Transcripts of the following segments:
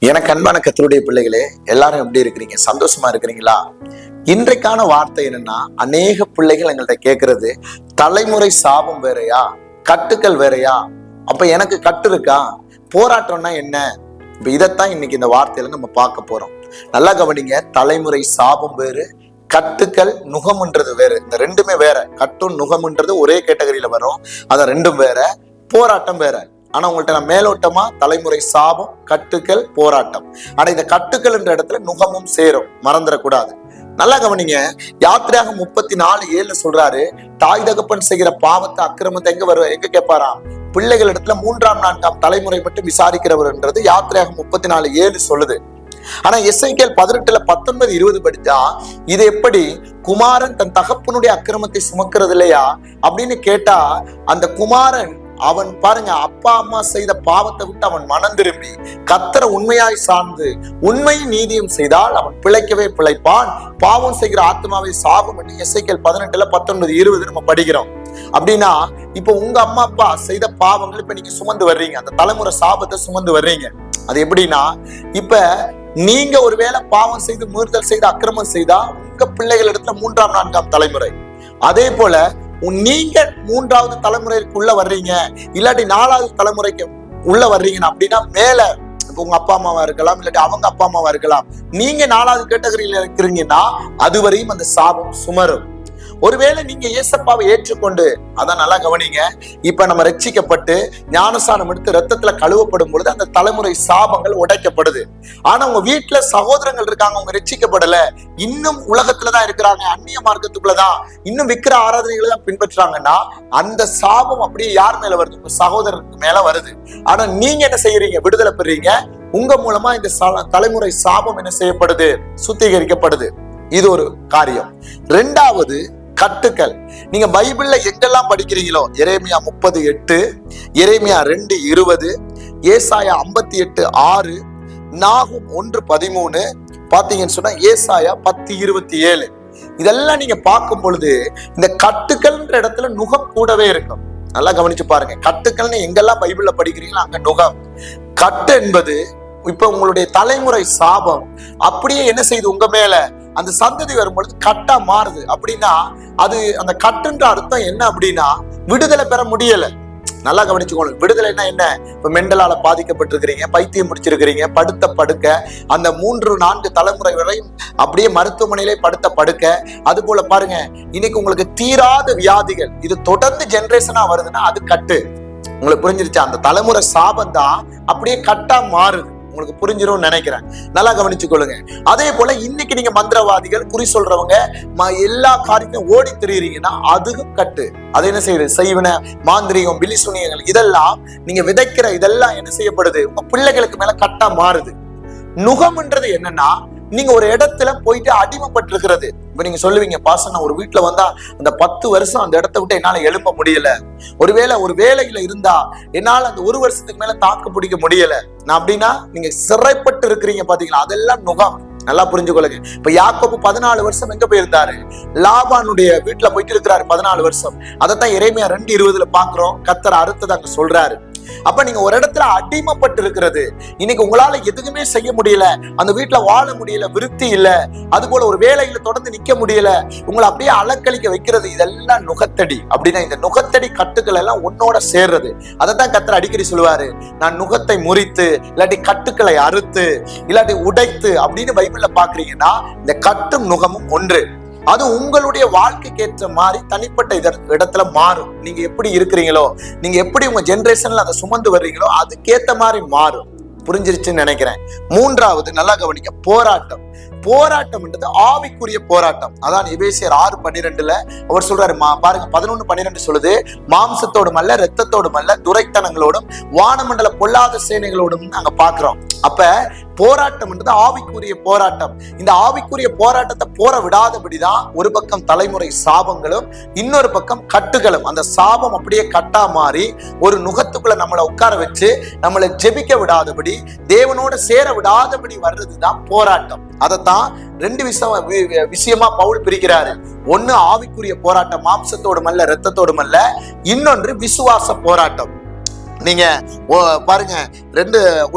எனக்கு அன்பான கர்த்தருடைய பிள்ளைகளே, எல்லாரும் எப்படி இருக்கிறீங்க? சந்தோஷமா இருக்கிறீங்களா? இன்றைக்கான வார்த்தை என்னன்னா, அநேக பிள்ளைகள் எங்கள்கிட்ட கேட்கறது, தலைமுறை சாபம் வேறையா, கட்டுக்கள் வேறையா? அப்ப எனக்கு கட்டு இருக்கா? போராட்டம்னா என்ன? இப்ப இதைத்தான் இன்னைக்கு இந்த வார்த்தையில நம்ம பார்க்க போறோம். நல்லா கவனிங்க. தலைமுறை சாபம் வேறு, கட்டுக்கள் நுகம்ன்றது வேறு. இந்த ரெண்டுமே வேற. கட்டும் நுகம்ன்றது ஒரே கேட்டகரியில வரும். அத ரெண்டும் வேற. போராட்டம் வேற. ஆனா உங்கள்கிட்ட நான் மேலோட்டமா தலைமுறை சாபம், கட்டுக்கள், போராட்டம். ஆனா இந்த கட்டுக்கள் என்ற இடத்துல நுகமும் சேரும், மறந்துடக்கூடாது. நல்லா கவனிங்க. யாத்திரையாகமம் 34:7 சொல்றாரு, தாய் தகப்பன் செய்கிற பாவத்தை, அக்கிரமத்தை எங்க கேட்பாராம்? பிள்ளைகள் இடத்துல 3ஆம் 4ஆம் தலைமுறை மட்டும் விசாரிக்கிறவர்ன்றது யாத்திரையாகமம் 34:7 சொல்லுது. ஆனா எசேக்கியேல் 18:19-20 படிச்சா, இது எப்படி குமாரன் தன் தகப்பனுடைய அக்கிரமத்தை சுமக்கிறது இல்லையா அப்படின்னு கேட்டா, அந்த குமாரன் அவன் பாருங்க, அப்பா அம்மா செய்த பாவத்தை விட்டு அவன் மனம் திரும்பி கர்த்தரை உண்மையாய் சார்ந்து உண்மையும் நீதியும் செய்தால் அவன் பிழைக்கவே பிழைப்பான், பாவம் செய்கிற ஆத்மாவை சாபம் என்று எசேக்கியேல் 18:19-20 நம்ம படிக்கிறோம். அப்படின்னா இப்ப உங்க அம்மா அப்பா செய்த பாவங்கள் இப்ப நீங்க சுமந்து வர்றீங்க, அந்த தலைமுறை சாபத்தை சுமந்து வர்றீங்க. அது எப்படின்னா, இப்ப நீங்க ஒருவேளை பாவம் செய்து, மீறுதல் செய்து, அக்கிரமம் செய்தா உங்க பிள்ளைகள் இடத்துல 3ஆம் 4ஆம் தலைமுறை, அதே போல நீங்க 3வது தலைமுறைக்குள்ள வர்றீங்க, இல்லாட்டி 4வது தலைமுறைக்கு உள்ள வர்றீங்கன்னா அப்படின்னா மேல இப்ப உங்க அப்பா அம்மாவா இருக்கலாம், இல்லாட்டி அவங்க அப்பா அம்மாவா இருக்கலாம். நீங்க 4வது கேட்டகரியில இருக்கிறீங்கன்னா அதுவரையும் அந்த சாபம் சுமரும். ஒருவேளை நீங்க இயேசப்பாவை ஏற்றுக்கொண்டு, அதான் நல்லா கவனிங்க, இப்ப நம்ம ரட்சிக்கப்பட்டு ஞானஸ்நானம் எடுத்து ரத்தத்துல கழுவப்படும் பொழுது அந்த தலைமுறை சாபங்கள் உடைக்கப்படுது. ஆனா உங்க வீட்டுல சகோதரங்கள் இருக்காங்க, அவங்க ரட்சிக்கப்படல, இன்னும் உலகத்துலதான் இருக்கிறாங்க, அந்நிய மார்க்கத்துக்குள்ளதான், இன்னும் விக்கிர ஆராதனைகளை தான் பின்பற்றாங்கன்னா அந்த சாபம் அப்படியே யார் மேல வருது? உங்க சகோதரருக்கு மேல வருது. ஆனா நீங்க என்ன செய்யறீங்க? விடுதலை பெறீங்க. உங்க மூலமா இந்த தலைமுறை சாபம் என்ன செய்யப்படுது? சுத்திகரிக்கப்படுது. இது ஒரு காரியம். 2வது கட்டுக்கள். நீங்க பைபிள்ல எங்கெல்லாம் படிக்கிறீங்களோ, எரேமியா 30:8, எரேமியா 2:20, ஏசாயா 58:6, நாகும் 1:13, பாத்தீங்கன்னு சொன்னா ஏசாயா 10:27, இதெல்லாம் நீங்க பார்க்கும் பொழுது இந்த கட்டுக்கள்ன்ற இடத்துல நுகம் கூடவே இருக்கும். நல்லா கவனிச்சு பாருங்க. கட்டுக்கள்னு எங்கெல்லாம் பைபிள்ல படிக்கிறீங்களோ அங்க நுகம். கட்டு என்பது இப்ப உங்களுடைய தலைமுறை சாபம் அப்படியே என்ன செய்யுது? உங்க மேல அந்த சந்ததி வரும்பொழுது கட்டா மாறுது. அப்படின்னா அது அந்த கட்டுன்ற அர்த்தம் என்ன அப்படின்னா, விடுதலை பெற முடியல. நல்லா கவனிச்சுக்கோங்க. விடுதலைன்னா என்ன? இப்ப மெண்டலால பாதிக்கப்பட்டிருக்கிறீங்க, பைத்தியம் முடிச்சிருக்கிறீங்க, படுத்த படுக்க, அந்த 3-4 தலைமுறை வரையும் அப்படியே மருத்துவமனையிலே படுத்த படுக்க. அது போல பாருங்க, இன்னைக்கு உங்களுக்கு தீராத வியாதிகள், இது தொடர்ந்து ஜெனரேஷனா வருதுன்னா அது கட்டு. உங்களுக்கு புரிஞ்சிருச்சா? அந்த தலைமுறை சாபம் தான் அப்படியே கட்டா மாறுது. உங்களுக்கு புரிஞ்சிரும் நினைக்கிறேன். நல்லா கவனிச்சு கொள்ளுங்க. அதே போல இன்னைக்கு நீங்க மந்திரவாதிகள், குறி சொல்றவங்க, எல்லா காரியத்தையும் ஓடி திரியுறீங்கன்னா அதுவும் கட்டு. அதை என்ன செய்யுது? செய்வன, மாந்திரீகம், பிலிசுனியங்கள், இதெல்லாம் நீங்க விதைக்கிற இதெல்லாம் என்ன செய்யப்படுது? உங்க பிள்ளைகளுக்கு மேல கட்டா மாறுது. நுகம்ன்றது என்னன்னா, நீங்க ஒரு இடத்துல போயிட்டு அடிமைப்பட்டிருக்கிறது. இப்ப நீங்க சொல்லுவீங்க, பாசன ஒரு வீட்டுல வந்தா அந்த 10 வருஷம் அந்த இடத்த விட்டு என்னால எழும்ப முடியல, ஒருவேளை ஒரு வேலையில இருந்தா என்னால அந்த 1 வருஷத்துக்கு மேல தாக்கு பிடிக்க முடியல, நான் அப்படின்னா நீங்க சிறைப்பட்டு இருக்கிறீங்க. பாத்தீங்களா? அதெல்லாம் நுகம். நல்லா புரிஞ்சுக்கொள்ளுங்க. இப்ப யாக்கோபு 14 வருஷம் எங்க போயிருந்தாரு? லாபானுடைய வீட்டுல போயிட்டு இருக்கிறாரு 14 வருஷம். அதைத்தான் எரேமியா 2:20 பாக்குறோம். கர்த்தர் அறுத்தது அங்க சொல்றாரு. அப்ப நீங்க ஒரு இடத்துல அடிமைப்பட்டு இருக்கிறது, இன்னைக்கு உங்களால எதுவுமே செய்ய முடியல, அந்த வீட்டுல வாழ முடியல, விருத்தி இல்ல, அது போல ஒரு வேலையில தொடர்ந்து நிக்க முடியல, உங்களை அப்படியே அலக்களிக்க வைக்கிறது, இதெல்லாம் நுகத்தடி. அப்படின்னா இந்த நுகத்தடி கட்டுக்கள் எல்லாம் உன்னோட சேர்றது. அதைத்தான் கர்த்தர் அடிக்கடி சொல்லுவாரு, நான் நுகத்தை முறித்து, இல்லாட்டி கட்டுக்களை அறுத்து, இல்லாட்டி உடைத்து அப்படின்னு பைபிள்ல பாக்குறீங்கன்னா இந்த கட்டும் நுகமும் ஒன்று. அது உங்களுடைய வாழ்க்கைக்கு ஏற்ற மாதிரி தனிப்பட்ட இடத்துல மாறும். நீங்க எப்படி இருக்கிறீங்களோ, நீங்க எப்படி உங்க ஜெனரேஷன்ல அதை சுமந்து வர்றீங்களோ அதுக்கேத்த மாதிரி மாறும். புரிஞ்சிருச்சுன்னு நினைக்கிறேன். 3வது நல்லா கவனிக்க, போராட்டம். போராட்டம் என்றது ஆவிக்குரிய போராட்டம். அதான் எபேசியர் 6:12 அவர் சொல்றாரு, பாருங்க 11:12 சொல்லுது, மாம்சத்தோடும் அல்ல, இரத்தத்தோடும் அல்ல, துரைத்தனங்களோடும் வானமண்டல பொல்லாத சேனைகளோடும் நாங்க பாக்குறோம். அப்ப போராட்டம் என்றது ஆவிக்குரிய போராட்டம். இந்த ஆவிக்குரிய போராட்டத்தை போற விடாதபடிதான் ஒரு பக்கம் தலைமுறை சாபங்களும், இன்னொரு பக்கம் கட்டுகளும். அந்த சாபம் அப்படியே கட்டா மாறி ஒரு நுகத்துக்குள்ள நம்மளை உட்கார வச்சு நம்மளை ஜெபிக்க விடாதபடி, தேவனோட சேர விடாதபடி வர்றதுதான் போராட்டம். அதைத்தான் 2 விஷயமா பவுல் பிரிக்கிறாரு. ஒண்ணு ஆவிக்குரிய போராட்டம், மாம்சத்தோடும் அல்ல, இரத்தத்தோடும் அல்ல. இன்னொன்று விசுவாச போராட்டம். நீங்க பாருங்க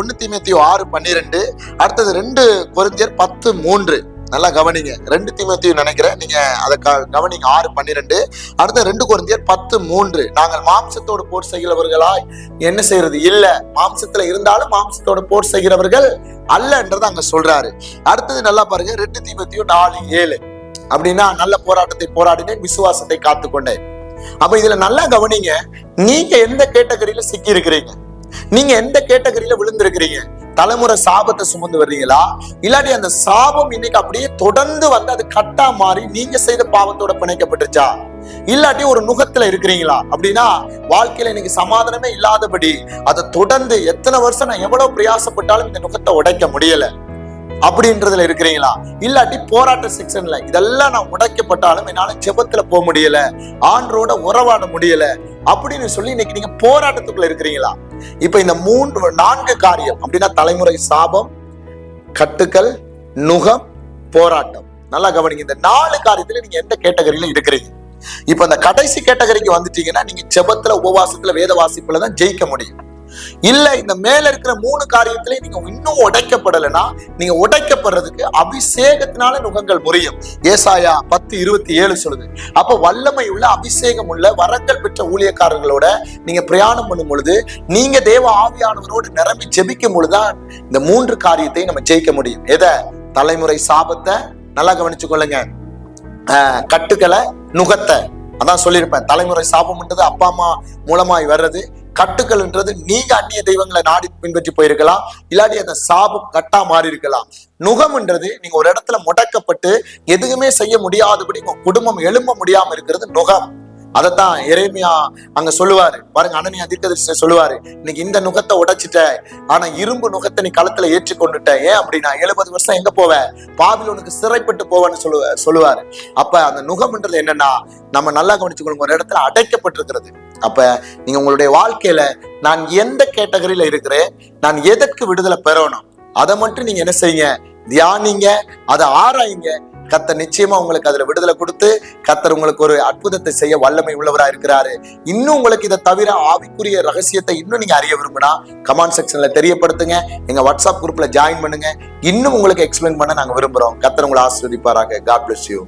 1 தீமோத்தேயு 6:12, அடுத்தது 2 கொரிந்தியர் 10:3. நல்லா கவனிங்க. 2 தீமோத்தேயு நினைக்கிறேன், நீங்க அதை கவனிங்க. 6:12, அடுத்த 2 கொரிந்தியர் 10:3. நாங்கள் மாம்சத்தோடு போர் செய்கிறவர்களாய் என்ன செய்யறது இல்ல, மாம்சத்துல இருந்தாலும் மாம்சத்தோடு போர் செய்கிறவர்கள் அல்லன்றது அங்க சொல்றாரு. அடுத்தது நல்லா பாருங்க, 2 தீமோத்தேயு 4:7. அப்படின்னா நல்ல போராட்டத்தை போராடினேன், விசுவாசத்தை காத்துக்கொண்டேன். அப்ப இதுல நல்லா கவனிங்க, நீங்க எந்த கேட்டகரியில சிக்கி இருக்கிறீங்க, நீங்க எந்த கேட்டகரியில விழுந்திருக்கிறீங்க. தலைமுறை சாபத்தை சுமந்து வர்றீங்களா, இல்லாட்டி அந்த சாபம் இன்னைக்கு அப்படியே தொடர்ந்து வந்து அது கட்டா மாறி நீங்க செய்த பாவத்தோட பிணைக்கப்பட்டுச்சா, இல்லாட்டி ஒரு நுகத்துல இருக்கிறீங்களா? அப்படின்னா வாழ்க்கையில இன்னைக்கு சமாதானமே இல்லாதபடி அதை தொடர்ந்து எத்தனை வருஷம் நான் எவ்வளவு பிரயாசப்பட்டாலும் இந்த நுகத்தை உடைக்க முடியல அப்படின்றதுல இருக்கிறீங்களா? இல்லாட்டி போராட்ட செக்ஷன்ல இதெல்லாம் நான் உடைக்கப்பட்டாலும் என்னால ஜெபத்துல போக முடியல, ஆண்டரோட உறவாட முடியல அப்படின்னு சொல்லி இன்னைக்கு நீங்க போராட்டத்துக்குள்ள இருக்கிறீங்களா? இப்ப இந்த 4 காரியம் அப்படின்னா தலைமுறை சாபம், கட்டுக்கள், நுகம், போராட்டம். நல்லா கவனிங்க. இந்த 4 காரியத்துல நீங்க எந்த கேட்டகரியில இருக்கிறீங்க? இப்ப இந்த கடைசி கேட்டகரிக்கு வந்துட்டீங்கன்னா நீங்க ஜெபத்துல, உபவாசத்துல, வேத வாசிப்புல தான் ஜெயிக்க முடியும். இல்ல இந்த மேல இருக்கிற 3 காரியத்திலே நீங்க இன்னும் உடைக்கப்படலைன்னா, நீங்க உடைக்கப்படுறதுக்கு அபிஷேகத்தினால நுகங்கள் முறியும். ஏசாயா 10:27 சொல்லுது. அப்ப வல்லமை உள்ள, அபிஷேகம் உள்ள, வரங்கள் பெற்ற ஊழியக்காரர்களோட நீங்க பிரயாணம் பண்ணும் பொழுது, நீங்க தேவ ஆவியானவரோடு நிரம்பி ஜெபிக்கும் பொழுதுதான் இந்த 3 காரியத்தை நம்ம ஜெயிக்க முடியும். எதை? தலைமுறை சாபத்தை நல்லா கவனிச்சு கொள்ளுங்க, கட்டுக்களை, நுகத்தை. அதான் சொல்லியிருப்பேன், தலைமுறை சாபம்ன்றது அப்பா அம்மா மூலமாய் வர்றது, கட்டுக்கள்ன்றது நீங்க அந்நிய தெய்வங்களை நாடி பின்பற்றி போயிருக்கலாம், இல்லாட்டி அந்த சாபம் கட்டா மாறி இருக்கலாம். நுகம்ன்றது நீங்க ஒரு இடத்துல முடக்கப்பட்டு எதுவுமே செய்ய முடியாதபடி உங்க குடும்பம் எழும்ப முடியாம இருக்கிறது நுகம். அதைத்தான் எரேமியா அங்க சொல்லுவாரு பாருங்க, அனனியா தீர்க்கதரிசி சொல்லுவாரு, இன்னைக்கு இந்த நுகத்தை உடைச்சிட்ட, ஆனா இரும்பு நுகத்தை நீ களத்துல ஏற்றி கொண்டுட்ட. ஏன் அப்படின்னா 70 வருஷம் எங்க போவ, பாபிலோனுக்கு சிறைப்பட்டு போவேன்னு சொல்லுவாரு. அப்ப அந்த நுகம்ன்றது என்னன்னா, நம்ம நல்லா கவனிச்சுக்கொள்ளுங்க, ஒரு இடத்துல அடைக்கப்பட்டிருக்கிறது. அப்ப நீங்க உங்களுடைய வாழ்க்கையில நான் எந்த கேட்டகரியில இருக்கிறேன், நான் எதற்கு விடுதலை பெறணும், அதை மட்டும் நீங்க என்ன செய்யுங்க, தியானிங்க, அதை ஆராயுங்க. கர்த்தர் நிச்சயமா உங்களுக்கு அதுல விடுதலை கொடுத்து, கர்த்தர் உங்களுக்கு ஒரு அற்புதத்தை செய்ய வல்லமை உள்ளவரா இருக்கிறாரு. இன்னும் உங்களுக்கு இதை தவிர ஆவிக்குரிய ரகசியத்தை இன்னும் நீங்க அறிய விரும்பினா கமெண்ட் செக்ஷன்ல தெரியப்படுத்துங்க. எங்க வாட்ஸ்அப் குரூப்ல ஜாயின் பண்ணுங்க. இன்னும் உங்களுக்கு எக்ஸ்பிளைன் பண்ண நாங்க விரும்புறோம். கர்த்தர் உங்களை ஆசீர்வதிப்பாராக. God bless you.